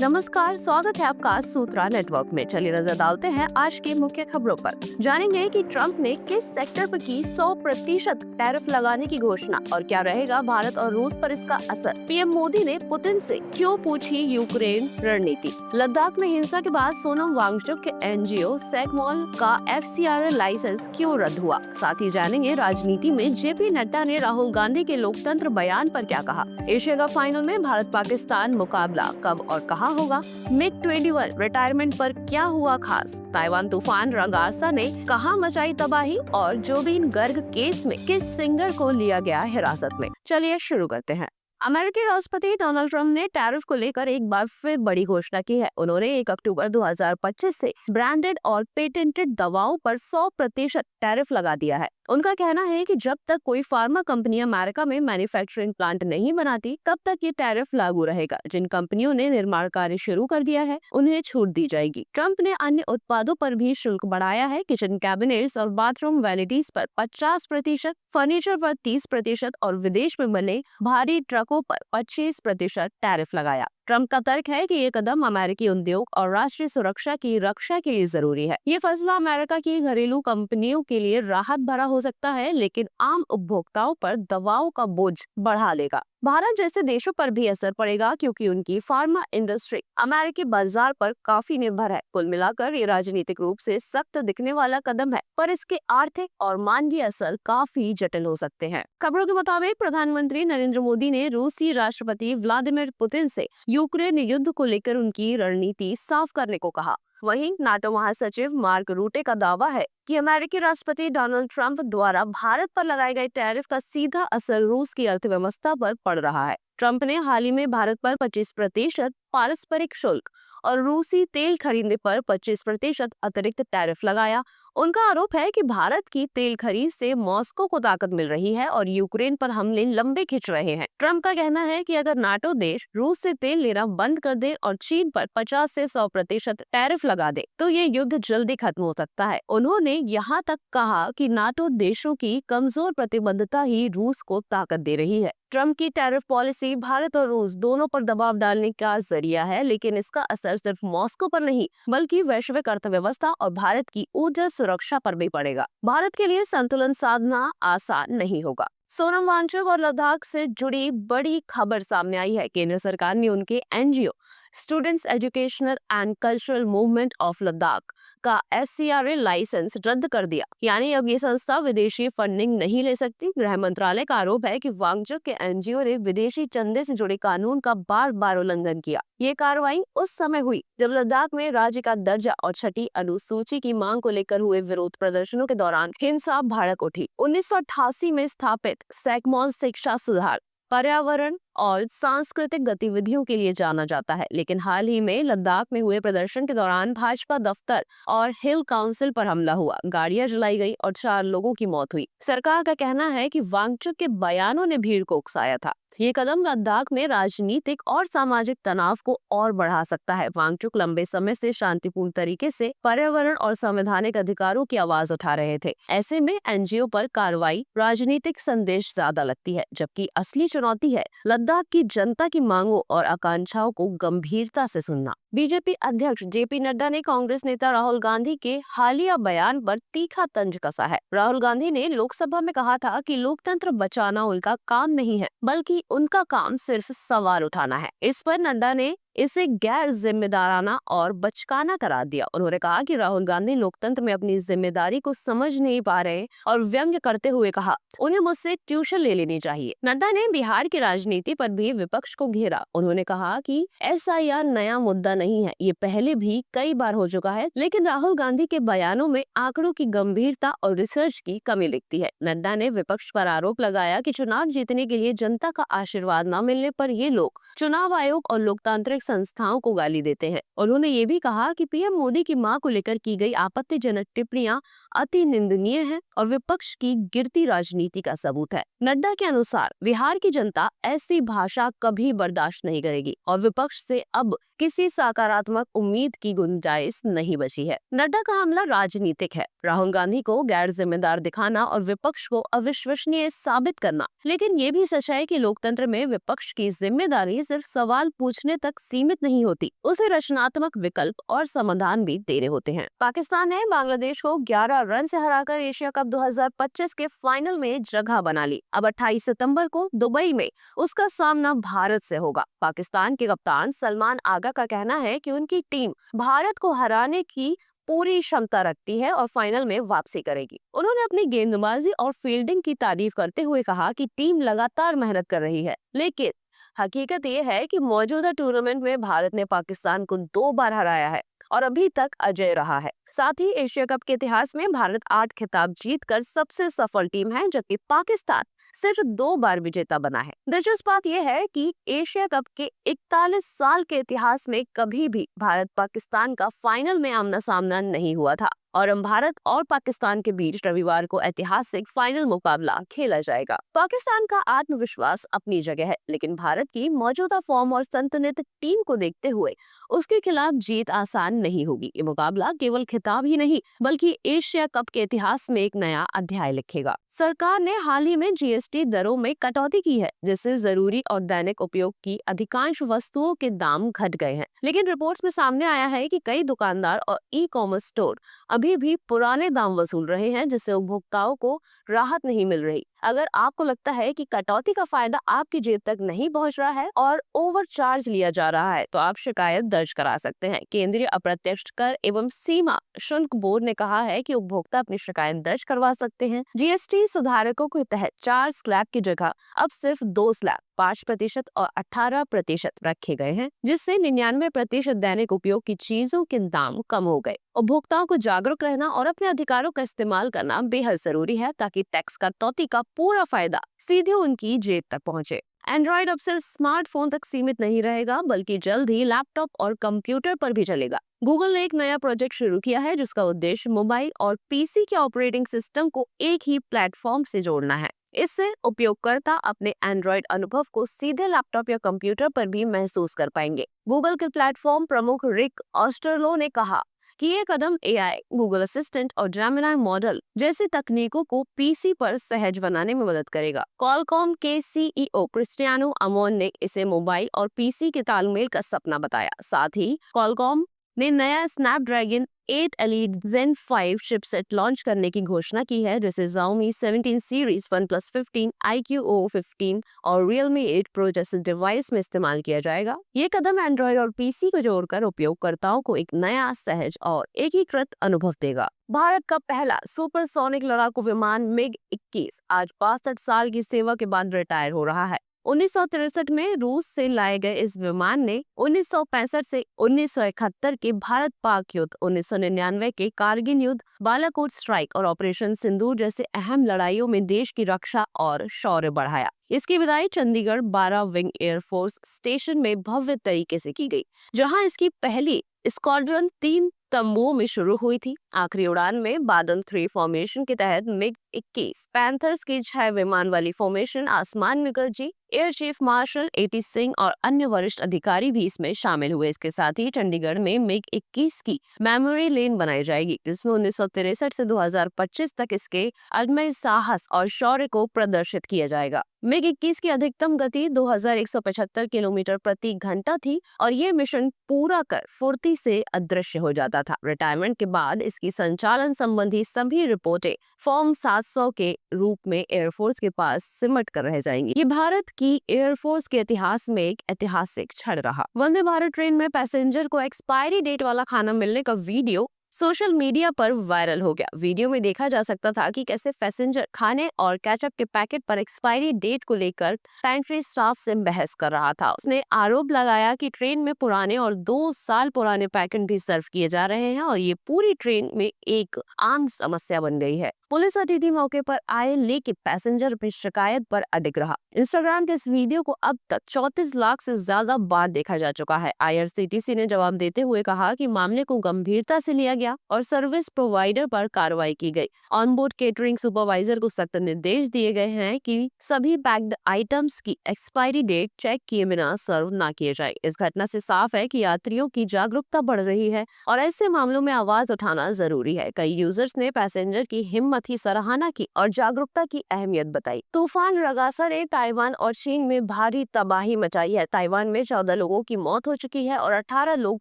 नमस्कार, स्वागत है आपका सूत्रा नेटवर्क में। चलिए नजर डालते हैं आज की मुख्य खबरों पर। जानेंगे कि ट्रंप ने किस सेक्टर पर की 100% टैरिफ लगाने की घोषणा और क्या रहेगा भारत और रूस पर इसका असर। पीएम मोदी ने पुतिन से क्यों पूछी यूक्रेन रणनीति। लद्दाख में हिंसा के बाद सोनम वांगचुक के एनजीओ सैगमॉल का FCRA लाइसेंस क्यों रद्द हुआ। साथ ही जानेंगे राजनीति में जेपी नड्डा ने राहुल गांधी के लोकतंत्र बयान पर क्या कहा। एशिया कप फाइनल में भारत पाकिस्तान मुकाबला कब और कहां होगा। MiG-21 रिटायरमेंट पर क्या हुआ खास। ताइवान तूफान रंगासा ने कहां मचाई तबाही और जोबीन गर्ग केस में किस सिंगर को लिया गया हिरासत में। चलिए शुरू करते हैं। अमेरिकी राष्ट्रपति डोनाल्ड ट्रंप ने टैरिफ को लेकर एक बार फिर बड़ी घोषणा की है। उन्होंने 1 अक्टूबर 2025 से ब्रांडेड और पेटेंटेड दवाओं पर 100% टैरिफ लगा दिया है। उनका कहना है कि जब तक कोई फार्मा कंपनी अमेरिका में मैन्युफैक्चरिंग प्लांट नहीं बनाती, तब तक ये टैरिफ लागू रहेगा। जिन कंपनियों ने निर्माण कार्य शुरू कर दिया है, उन्हें छूट दी जाएगी। ट्रंप ने अन्य उत्पादों पर भी शुल्क बढ़ाया है। किचन कैबिनेट्स और बाथरूम वैनिटीज पर 50%, फर्नीचर पर 30% और विदेश में बने भारी ट्रकों पर 25% टैरिफ लगाया। ट्रंप का तर्क है कि ये कदम अमेरिकी उद्योग और राष्ट्रीय सुरक्षा की रक्षा के लिए जरूरी है। ये फैसला अमेरिका की घरेलू कंपनियों के लिए राहत भरा हो सकता है, लेकिन आम उपभोक्ताओं पर दवाओं का बोझ बढ़ा लेगा। भारत जैसे देशों पर भी असर पड़ेगा, क्योंकि उनकी फार्मा इंडस्ट्री अमेरिकी बाजार पर काफी निर्भर है। कुल मिलाकर ये राजनीतिक रूप से सख्त दिखने वाला कदम है, पर इसके आर्थिक और मानवीय असर काफी जटिल हो सकते हैं। खबरों के मुताबिक प्रधानमंत्री नरेंद्र मोदी ने रूसी राष्ट्रपति व्लादिमीर पुतिन से यूक्रेन युद्ध को लेकर उनकी रणनीति साफ करने को कहा। वहीं नाटो महासचिव मार्क रूटे का दावा है कि अमेरिकी राष्ट्रपति डोनाल्ड ट्रंप द्वारा भारत पर लगाए गए टैरिफ का सीधा असर रूस की अर्थव्यवस्था पर पड़ रहा है। ट्रंप ने हाल ही में भारत पर 25% पारस्परिक शुल्क और रूसी तेल खरीदने पर 25% अतिरिक्त टैरिफ लगाया। उनका आरोप है कि भारत की तेल खरीद से मॉस्को को ताकत मिल रही है और यूक्रेन पर हमले लंबे खिंच रहे हैं। ट्रंप का कहना है कि अगर नाटो देश रूस से तेल लेना बंद कर दे और चीन पर 50 से 100% टैरिफ लगा दे, तो ये युद्ध जल्दी खत्म हो सकता है। उन्होंने यहाँ तक कहा कि नाटो देशों की कमजोर प्रतिबद्धता ही रूस को ताकत दे रही है। ट्रंप की टैरिफ पॉलिसी भारत और रूस दोनों पर दबाव डालने का जरिया है, लेकिन इसका असर सिर्फ मॉस्को पर नहीं, बल्कि वैश्विक अर्थव्यवस्था और भारत की ऊर्जा सुरक्षा पर भी पड़ेगा। भारत के लिए संतुलन साधना आसान नहीं होगा। सोनम वांगचुक और लद्दाख से जुड़ी बड़ी खबर सामने आई है। केंद्र सरकार ने उनके NGO students educational and cultural movement of Ladakh का FCRA लाइसेंस रद्द कर दिया, यानी अब ये संस्था विदेशी फंडिंग नहीं ले सकती। गृह मंत्रालय का आरोप है कि वांगचुक के एनजीओ ने विदेशी चंदे से जुड़े कानून का बार बार उल्लंघन किया। ये कार्रवाई उस समय हुई जब लद्दाख में राज्य का दर्जा और 6ठी अनुसूची की मांग को लेकर हुए विरोध प्रदर्शनों के दौरान हिंसा भड़क उठी। 1988 में स्थापित सैगमॉल शिक्षा सुधार, पर्यावरण और सांस्कृतिक गतिविधियों के लिए जाना जाता है, लेकिन हाल ही में लद्दाख में हुए प्रदर्शन के दौरान भाजपा दफ्तर और हिल काउंसिल पर हमला हुआ, गाड़ियां जलाई गई और 4 लोगों की मौत हुई। सरकार का कहना है कि वांगचुक के बयानों ने भीड़ को उकसाया था। ये कदम लद्दाख में राजनीतिक और सामाजिक तनाव को और बढ़ा सकता है। वांगचुक लंबे समय से शांतिपूर्ण तरीके से पर्यावरण और संवैधानिक अधिकारों की आवाज उठा रहे थे। ऐसे में एनजीओ पर कार्रवाई राजनीतिक संदेश ज्यादा लगती है, जबकि असली चुनौती है लद्दाख की जनता की मांगों और आकांक्षाओं को गंभीरता से सुनना। बीजेपी अध्यक्ष जेपी नड्डा ने कांग्रेस नेता राहुल गांधी के हालिया बयान पर तीखा तंज कसा है। राहुल गांधी ने लोकसभा में कहा था कि लोकतंत्र बचाना उनका काम नहीं है, बल्कि उनका काम सिर्फ सवाल उठाना है। इस पर नड्डा ने इसे गैर जिम्मेदाराना और बचकाना करार दिया। उन्होंने कहा कि राहुल गांधी लोकतंत्र में अपनी जिम्मेदारी को समझ नहीं पा रहे और व्यंग्य करते हुए कहा, उन्हें मुझसे ट्यूशन ले लेनी चाहिए। नड्डा ने बिहार की राजनीति पर भी विपक्ष को घेरा। उन्होंने कहा कि SIR नया मुद्दा नहीं है, ये पहले भी कई बार हो चुका है, लेकिन राहुल गांधी के बयानों में आंकड़ों की गंभीरता और रिसर्च की कमी दिखती है। नड्डा ने विपक्ष पर आरोप लगाया कि चुनाव जीतने के लिए जनता का आशीर्वाद न मिलने पर ये लोग चुनाव आयोग और लोकतांत्रिक संस्थाओं को गाली देते हैं। उन्होंने ये भी कहा कि पीएम मोदी की मां को लेकर की गई आपत्तिजनक टिप्पणियां अति निंदनीय है और विपक्ष की गिरती राजनीति का सबूत है। नड्डा के अनुसार बिहार की जनता ऐसी भाषा कभी बर्दाश्त नहीं करेगी और विपक्ष से अब किसी सकारात्मक उम्मीद की गुंजाइश नहीं बची है। नड्डा का हमला राजनीतिक है, राहुल गांधी को गैर जिम्मेदार दिखाना और विपक्ष को अविश्वसनीय साबित करना। लेकिन ये भी सच है कि लोकतंत्र में विपक्ष की जिम्मेदारी सिर्फ सवाल पूछने तक सीमित नहीं होती, उसे रचनात्मक विकल्प और समाधान भी देने होते हैं। पाकिस्तान ने बांग्लादेश को 11 रन से हराकर एशिया कप 2025 के फाइनल में जगह बना ली। अब 28 सितंबर को दुबई में उसका सामना भारत से होगा। पाकिस्तान के कप्तान सलमान आगा का कहना है कि उनकी टीम भारत को हराने की पूरी क्षमता रखती है और फाइनल में वापसी करेगी। उन्होंने अपनी गेंदबाजी और फील्डिंग की तारीफ करते हुए कहा कि टीम लगातार मेहनत कर रही है, लेकिन हकीकत ये है कि मौजूदा टूर्नामेंट में भारत ने पाकिस्तान को 2 बार हराया है और अभी तक अजय रहा है। साथ ही एशिया कप के इतिहास में भारत 8 खिताब जीतकर सबसे सफल टीम है, जबकि पाकिस्तान सिर्फ 2 बार विजेता बना है। दिलचस्प बात यह है कि एशिया कप के 41 साल के इतिहास में कभी भी भारत पाकिस्तान का फाइनल में आमना सामना नहीं हुआ था और अब भारत और पाकिस्तान के बीच रविवार को ऐतिहासिक फाइनल मुकाबला खेला जाएगा। पाकिस्तान का आत्मविश्वास अपनी जगह है, लेकिन भारत की मौजूदा फॉर्म और संतुलित टीम को देखते हुए उसके खिलाफ जीत आसान नहीं होगी। ये मुकाबला केवल खिताब ही नहीं बल्कि एशिया कप के इतिहास में एक नया अध्याय लिखेगा। सरकार ने हाल ही में जीएसटी दरों में कटौती की है, जिससे जरूरी और दैनिक उपयोग की अधिकांश वस्तुओं के दाम घट गए हैं। लेकिन रिपोर्ट्स में सामने आया है कि कई दुकानदार और ई कॉमर्स स्टोर अभी भी पुराने दाम वसूल रहे हैं, जिससे उपभोक्ताओं को राहत नहीं मिल रही। अगर आपको लगता है कि कटौती का फायदा आपकी जेब तक नहीं पहुंच रहा है और ओवरचार्ज लिया जा रहा है, तो आप शिकायत दर्ज करा सकते हैं। केंद्रीय अप्रत्यक्ष कर एवं सीमा शुल्क बोर्ड ने कहा है कि उपभोक्ता अपनी शिकायत दर्ज करवा सकते हैं। जीएसटी सुधारकों के तहत 4 स्लैब की जगह अब सिर्फ 2 स्लैब 5% और 18% रखे गए हैं, जिससे 99% दैनिक उपयोग की चीजों के दाम कम हो गए। उपभोक्ताओं को जागरूक रहना और अपने अधिकारों का इस्तेमाल करना बेहद जरूरी है, ताकि टैक्स कटौती का पूरा फायदा सीधे उनकी जेब तक पहुंचे। एंड्रॉइड अब सिर्फ स्मार्टफोन तक सीमित नहीं रहेगा, बल्कि जल्द ही लैपटॉप और कंप्यूटर पर भी चलेगा। गूगल ने एक नया प्रोजेक्ट शुरू किया है, जिसका उद्देश्य मोबाइल और पीसी के ऑपरेटिंग सिस्टम को एक ही प्लेटफॉर्म से जोड़ना है। इससे उपयोगकर्ता अपने एंड्रॉइड अनुभव को सीधे लैपटॉप या कंप्यूटर पर भी महसूस कर पाएंगे। गूगल के प्लेटफॉर्म प्रमुख रिक ऑस्टरलो ने कहा कि ये कदम एआई, गूगल असिस्टेंट और जेमिनी मॉडल जैसी तकनीकों को पीसी पर सहज बनाने में मदद करेगा। क्वालकॉम के सीईओ क्रिस्टियानो अमोन ने इसे मोबाइल और पीसी के तालमेल का सपना बताया। साथ ही क्वालकॉम ने नया Snapdragon 8 elite Zen 5 chipset launch करने की घोषणा की है, जिसे Xiaomi 17 सीरीज, OnePlus 15, iQOO 15 और Realme 8 Pro जैसे डिवाइस में इस्तेमाल किया जाएगा। ये कदम एंड्रॉइड और पीसी को जोड़कर उपयोगकर्ताओं को एक नया, सहज और एकीकृत अनुभव देगा। भारत का पहला सुपरसोनिक लड़ाकू विमान MiG-21 आज 62 साल की सेवा के बाद रिटायर हो रहा है। 1963 में रूस से लाए गए इस विमान ने 1965 से 1971 के भारत पाक युद्ध, 1999 के कारगिल युद्ध, बालाकोट स्ट्राइक और ऑपरेशन सिंदूर जैसे अहम लड़ाइयों में देश की रक्षा और शौर्य बढ़ाया। इसकी विदाई चंडीगढ़ 12 विंग एयरफोर्स स्टेशन में भव्य तरीके से की गई, जहां इसकी पहली स्क्वाड्रन 3 तंबुओं में शुरू हुई थी। आखिरी उड़ान में बादल 3 फॉर्मेशन के तहत MiG-21 पैंथर्स की 6 विमान वाली फॉर्मेशन आसमान में गरजी। Air chief marshal A T Singh और अन्य वरिष्ठ अधिकारी भी इसमें शामिल हुए। इसके साथ ही चंडीगढ़ में MiG-21 की मेमोरी लेन बनाई जाएगी, जिसमें 1963 से 2025 तक इसके अदम्य साहस और शौर्य को प्रदर्शित किया जाएगा। MiG-21 की अधिकतम गति 2175 किलोमीटर प्रति घंटा थी और ये मिशन पूरा कर फुर्ती से अदृश्य हो जाता था। रिटायरमेंट के बाद इसकी संचालन संबंधी सभी रिपोर्टें फॉर्म 700 के रूप में एयरफोर्स के पास सिमट कर रह जाएंगी। ये भारत की एयरफोर्स के इतिहास में एक ऐतिहासिक क्षण रहा। वंदे भारत ट्रेन में पैसेंजर को एक्सपायरी डेट वाला खाना मिलने का वीडियो सोशल मीडिया पर वायरल हो गया। वीडियो में देखा जा सकता था कि कैसे पैसेंजर खाने और केचप के पैकेट पर एक्सपायरी डेट को लेकर पेंट्री स्टाफ से बहस कर रहा था। उसने आरोप लगाया कि ट्रेन में पुराने और 2 साल पुराने पैकेट भी सर्व किए जा रहे हैं और ये पूरी ट्रेन में एक आम समस्या बन गई है। पुलिस अतिथि मौके पर आए, लेकिन पैसेंजर अपनी शिकायत पर अडिग रहा। इंस्टाग्राम के इस वीडियो को अब तक 34 लाख से ज्यादा बार देखा जा चुका है। IRCTC ने जवाब देते हुए कहा कि मामले को गंभीरता से लिया गया और सर्विस प्रोवाइडर पर कार्रवाई की गई। ऑनबोर्ड केटरिंग सुपरवाइजर को सख्त निर्देश दिए गए हैं कि सभी पैक्ड आइटम्स की एक्सपायरी डेट चेक किए बिना सर्व न किए जाए। इस घटना से साफ है कि यात्रियों की जागरूकता बढ़ रही है और ऐसे मामलों में आवाज उठाना जरूरी है। कई यूजर्स ने पैसेंजर की हिम्मत साथ ही सराहना की और जागरूकता की अहमियत बताई। तूफान रगासा ने ताइवान और चीन में भारी तबाही मचाई है। ताइवान में 14 लोगों की मौत हो चुकी है और 18 लोग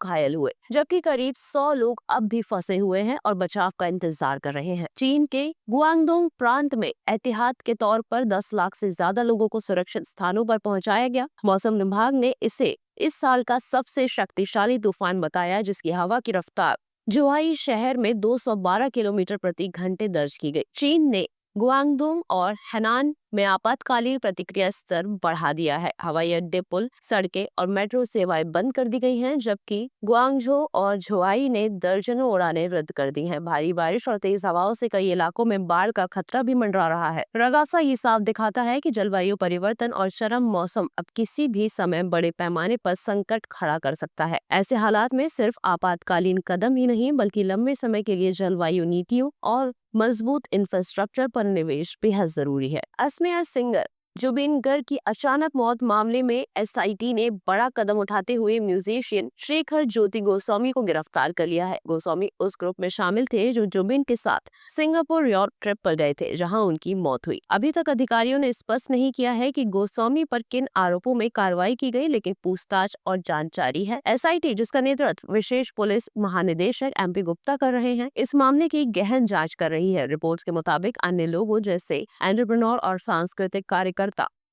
घायल हुए, जबकि करीब 100 लोग अब भी फंसे हुए हैं और बचाव का इंतजार कर रहे हैं। चीन के गुआंगडोंग प्रांत में एहतियात के तौर पर 10 लाख से ज्यादा लोगों को सुरक्षित स्थानों पर पहुंचाया गया। मौसम विभाग ने इसे इस साल का सबसे शक्तिशाली तूफान बताया, जिसकी हवा की रफ्तार जुआई शहर में 212 किलोमीटर प्रति घंटे दर्ज की गई। चीन ने गुआंगडोंग और हेनान में आपातकालीन प्रतिक्रिया स्तर बढ़ा दिया है। हवाई अड्डे, पुल, सड़कें और मेट्रो सेवाएं बंद कर दी गई हैं, जबकि गुआंगझो और झुआई ने दर्जनों उड़ानें रद्द कर दी हैं। भारी बारिश और तेज हवाओं से कई इलाकों में बाढ़ का खतरा भी मंडरा रहा है। रगासा ये साफ दिखाता है कि जलवायु परिवर्तन और चरम मौसम अब किसी भी समय बड़े पैमाने पर संकट खड़ा कर सकता है। ऐसे हालात में सिर्फ आपातकालीन कदम ही नहीं, बल्कि लंबे समय के लिए जलवायु नीतियों और मजबूत इंफ्रास्ट्रक्चर पर निवेश बेहद जरूरी है। असमिया सिंगर जुबिन गर्ग की अचानक मौत मामले में एसआईटी ने बड़ा कदम उठाते हुए म्यूजिशियन शेखर ज्योति गोस्वामी को गिरफ्तार कर लिया है। गोस्वामी उस ग्रुप में शामिल थे जो जुबिन के साथ सिंगापुर याट ट्रिप पर गए थे, जहां उनकी मौत हुई। अभी तक अधिकारियों ने स्पष्ट नहीं किया है कि गोस्वामी पर किन आरोपों में कार्रवाई की गई, लेकिन पूछताछ और जांच जारी है। एसआईटी, जिसका नेतृत्व विशेष पुलिस महानिदेशक एमपी गुप्ता कर रहे हैं, इस मामले की गहन जांच कर रही है। रिपोर्ट्स के मुताबिक अन्य लोगों जैसे एंटरप्रेन्योर और सांस्कृतिक कार्यकर्ता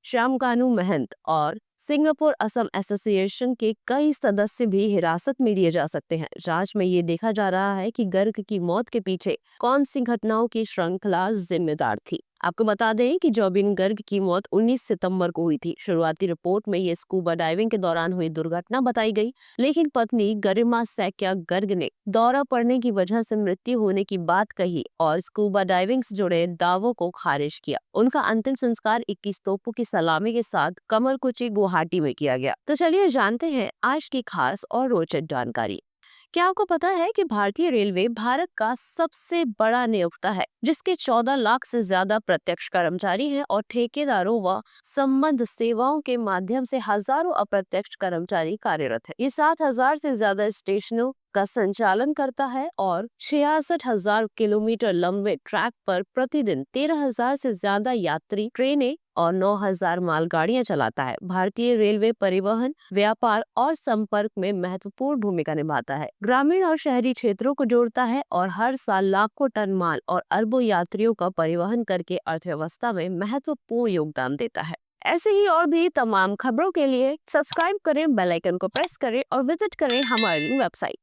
श्यामकानु महंत और सिंगापुर असम एसोसिएशन के कई सदस्य भी हिरासत में लिए जा सकते हैं। जांच में ये देखा जा रहा है कि गर्ग की मौत के पीछे कौन सी घटनाओं की श्रृंखला जिम्मेदार थी। आपको बता दें कि जोबिन गर्ग की मौत 19 सितंबर को हुई थी। शुरुआती रिपोर्ट में ये स्कूबा डाइविंग के दौरान हुई दुर्घटना बताई गई, लेकिन पत्नी गरिमा सैकिया गर्ग ने दौरा पड़ने की वजह से मृत्यु होने की बात कही और स्कूबा डाइविंग से जुड़े दावों को खारिज किया। उनका अंतिम संस्कार 21 तोपों की सलामी के साथ कमरकुची गुवाहाटी में किया गया। तो चलिए जानते हैं आज की खास और रोचक जानकारी। क्या आपको पता है कि भारतीय रेलवे भारत का सबसे बड़ा नियोक्ता है, जिसके 14 लाख से ज्यादा प्रत्यक्ष कर्मचारी हैं और ठेकेदारों व संबंध सेवाओं के माध्यम से हजारों अप्रत्यक्ष कर्मचारी कार्यरत है। ये 7,000 से ज्यादा स्टेशनों का संचालन करता है और 66,000 किलोमीटर लंबे ट्रैक पर प्रतिदिन 13,000 से ज्यादा यात्री ट्रेनें और 9,000 मालगाड़ियां चलाता है। भारतीय रेलवे परिवहन, व्यापार और संपर्क में महत्वपूर्ण भूमिका निभाता है, ग्रामीण और शहरी क्षेत्रों को जोड़ता है और हर साल लाखों टन माल और अरबों यात्रियों का परिवहन करके अर्थव्यवस्था में महत्वपूर्ण योगदान देता है। ऐसे ही और भी तमाम खबरों के लिए सब्सक्राइब करें, बेल आइकन को प्रेस करें और विजिट करें हमारी वेबसाइट।